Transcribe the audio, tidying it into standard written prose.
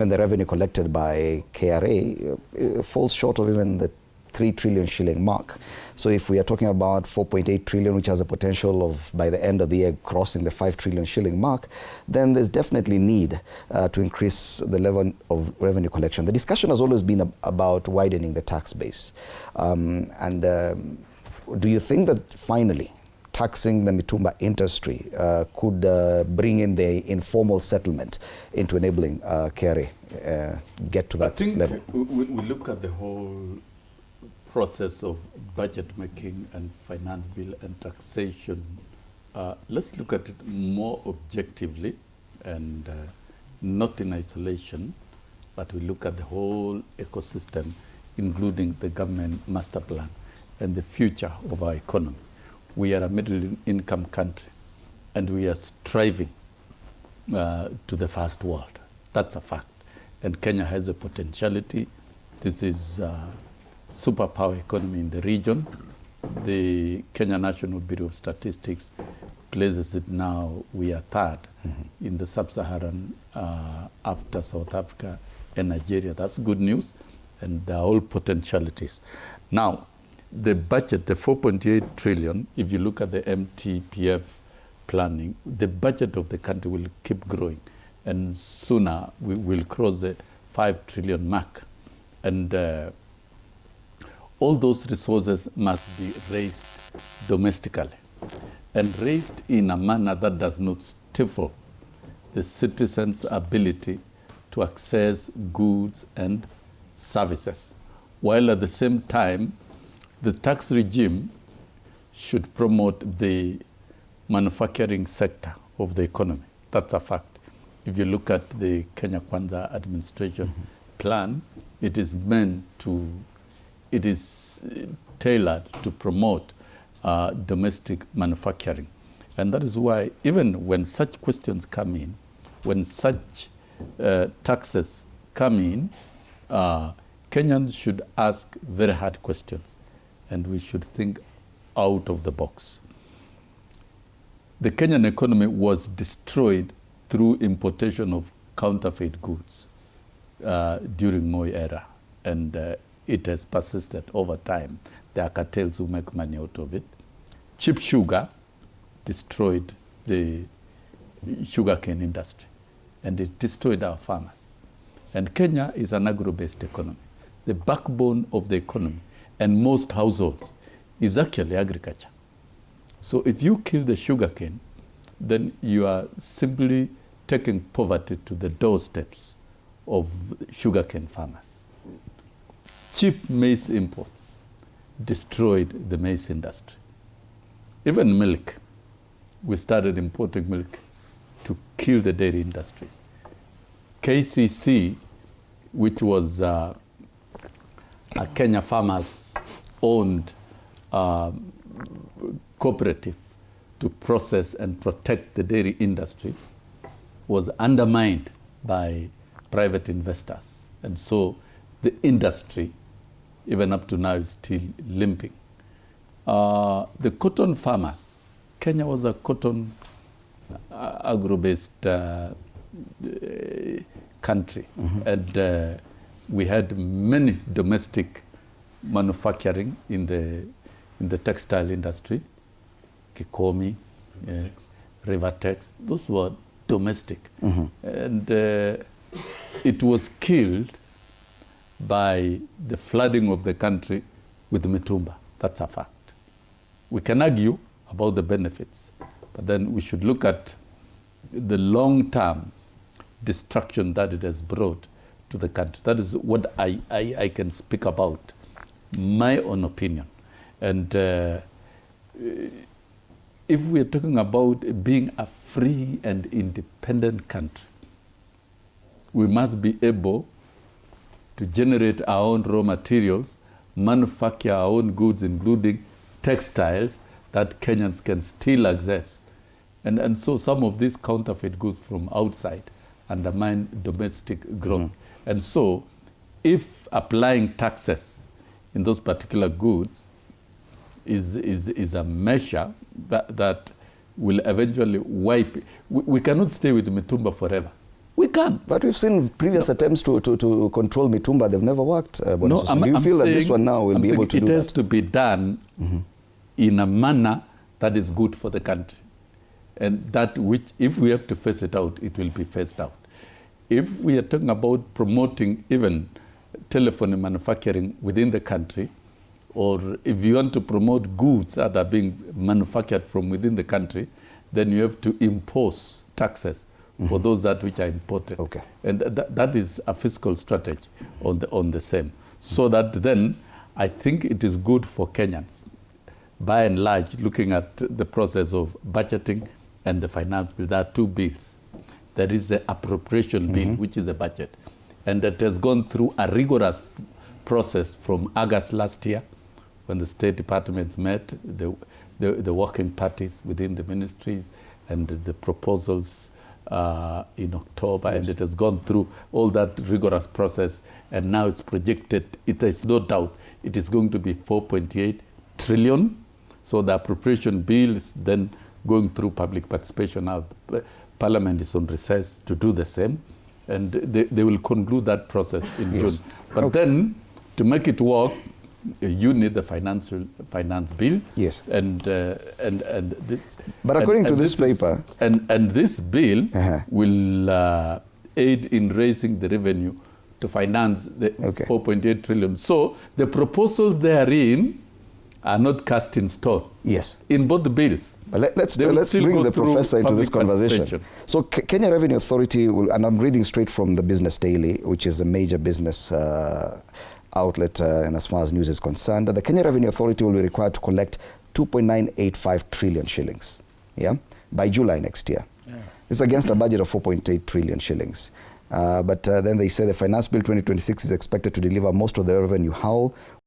And the revenue collected by KRA falls short of even the 3 trillion shilling mark. So if we are talking about 4.8 trillion, which has a potential of, by the end of the year, crossing the 5 trillion shilling mark, then there's definitely need to increase the level of revenue collection. The discussion has always been about widening the tax base. Do you think that finally taxing the mitumba industry could bring in the informal settlement into enabling KRA get to that level? I think we look at the whole process of budget making and finance bill and taxation. Let's look at it more objectively and not in isolation, but we look at the whole ecosystem, including the government master plan and the future of our economy. We are a middle-income country, and we are striving to the first world. That's a fact. And Kenya has a potentiality. This is superpower economy in the region. The Kenya National Bureau of Statistics places it now, we are third in the sub-Saharan after South Africa and Nigeria. That's good news, and there are all potentialities. Now, the budget, the 4.8 trillion, if you look at the MTPF planning, the budget of the country will keep growing, and sooner we will cross the 5 trillion mark. And all those resources must be raised domestically and raised in a manner that does not stifle the citizens' ability to access goods and services, while at the same time, the tax regime should promote the manufacturing sector of the economy. That's a fact. If you look at the Kenya Kwanza administration plan, it is tailored to promote domestic manufacturing. And that is why even when such questions come in, when such taxes come in, Kenyans should ask very hard questions, and we should think out of the box. The Kenyan economy was destroyed through importation of counterfeit goods during Moi era, and it has persisted over time. There are cartels who make money out of it. Cheap sugar destroyed the sugarcane industry, and it destroyed our farmers. And Kenya is an agro-based economy. The backbone of the economy and most households is actually agriculture. So if you kill the sugarcane, then you are simply taking poverty to the doorsteps of sugarcane farmers. Cheap maize imports destroyed the maize industry. Even milk, we started importing milk to kill the dairy industries. KCC, which was a Kenya farmers-owned cooperative to process and protect the dairy industry, was undermined by private investors. And so the industry, even up to now, is still limping. The cotton farmers, Kenya was a cotton agro-based country. And we had many domestic manufacturing in the textile industry, Kikomi, Rivertex. Those were domestic. And it was killed by the flooding of the country with mitumba. That's a fact. We can argue about the benefits, but then we should look at the long-term destruction that it has brought to the country. That is what I can speak about, my own opinion. And if we're talking about being a free and independent country, we must be able to generate our own raw materials, manufacture our own goods, including textiles, that Kenyans can still access. And so some of these counterfeit goods from outside undermine domestic growth. And so if applying taxes in those particular goods is a measure that will eventually wipe. We cannot stay with mitumba forever. We can't. But we've seen previous attempts to control mitumba. They've never worked. No, do you feel that this one now will be able to do that? It has to be done in a manner that is good for the country. And that which, if we have to phase it out, it will be phased out. If we are talking about promoting even telephone manufacturing within the country, or if you want to promote goods that are being manufactured from within the country, then you have to impose taxes for those that which are imported. Okay. And that is a fiscal strategy on the same. So that then I think it is good for Kenyans, by and large, looking at the process of budgeting and the finance bill. There are two bills. There is the appropriation bill, which is a budget, and that has gone through a rigorous process from August last year, when the State Departments met, the working parties within the ministries, and the proposals in October, and it has gone through all that rigorous process, and now it's projected, it is no doubt, it is going to be 4.8 trillion. So the appropriation bill is then going through public participation now. Parliament is on recess to do the same, and they will conclude that process in June. But then, to make it work, you need the finance bill. Yes. But according to this paper, and this bill will aid in raising the revenue to finance the 4.8 trillion. So the proposals therein are not cast in stone. Yes. In both the bills. But let's bring the professor into this conversation. So Kenya Revenue Authority will, and I'm reading straight from the Business Daily, which is a major business outlet, and as far as news is concerned, the Kenya Revenue Authority will be required to collect 2.985 trillion shillings, by July next year. It's against a budget of 4.8 trillion shillings. But then they say the Finance Bill 2026 is expected to deliver most of the revenue haul